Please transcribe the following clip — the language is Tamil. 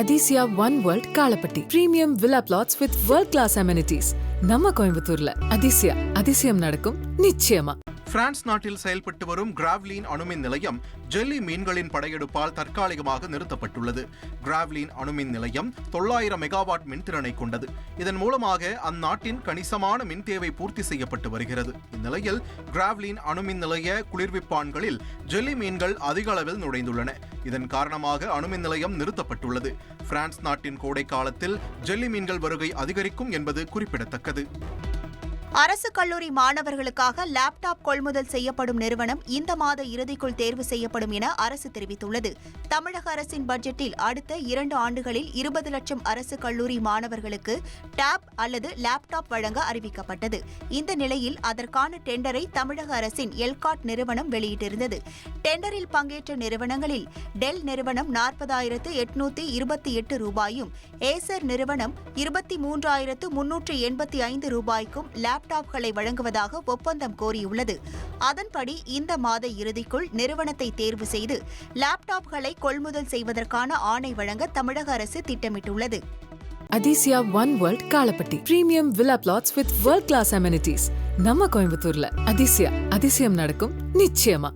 Athisaya one world Kalapatti premium villa plots with world class amenities நம்ம கோயம்புத்தூர்ல. அதிசயம் நடக்கும் நிச்சயமா. பிரான்ஸ் நாட்டில் செயல்பட்டு வரும் கிராவ்லின் அணுமின் நிலையம் ஜெல்லி மீன்களின் படையெடுப்பால் தற்காலிகமாக நிறுத்தப்பட்டுள்ளது. கிராவ்லின் அணுமின் நிலையம் 900 மெகாவாட் மின்திறனை கொண்டது. இதன் மூலமாக அந்நாட்டின் கணிசமான மின் தேவை பூர்த்தி செய்யப்பட்டு வருகிறது. இந்நிலையில் கிராவ்லின் அணுமின் நிலைய குளிர்விப்பான்களில் ஜெல்லி மீன்கள் அதிக அளவில் நுழைந்துள்ளன. இதன் காரணமாக அணுமின் நிலையம் நிறுத்தப்பட்டுள்ளது. பிரான்ஸ் நாட்டின் கோடை காலத்தில் ஜெல்லி மீன்கள் வருகை அதிகரிக்கும் என்பது குறிப்பிடத்தக்கது. அரசு கல்லூரி மாணவர்களுக்காக லேப்டாப் கொள்முதல் செய்யப்படும் நிறுவனம் இந்த மாத இறுதிக்குள் தேர்வு செய்யப்படும் என அரசு தெரிவித்துள்ளது. தமிழக அரசின் பட்ஜெட்டில் அடுத்த 2 ஆண்டுகளில் 20 லட்சம் அரசு கல்லூரி மாணவர்களுக்கு டேப் அல்லது லேப்டாப் வழங்க அறிவிக்கப்பட்டது. இந்த நிலையில் அதற்கான டெண்டரை தமிழக அரசின் எல்காட் நிறுவனம் வெளியிட்டிருந்தது. டெண்டரில் பங்கேற்ற நிறுவனங்களில் டெல் நிறுவனம் 40,828 ரூபாயும், ஏசர் நிறுவனம் 23,385 ரூபாய்க்கும் லேப்டாப்களை வழங்குவதாக ஒப்பந்தம் கோரியுள்ளது. அதன்படி இந்த மாத இறுதிக்குள் நிறுவனத்தை தேர்வு செய்து லேப்டாப்களை கொள்முதல் செய்வதற்கான ஆணை வழங்க தமிழக அரசு திட்டமிட்டுள்ளது. Athisaya one world Kalapatti premium villa plots with world class amenities நம்ம கோயம்புத்தூர்ல. அதிசயம் நடக்கும் நிச்சயமா.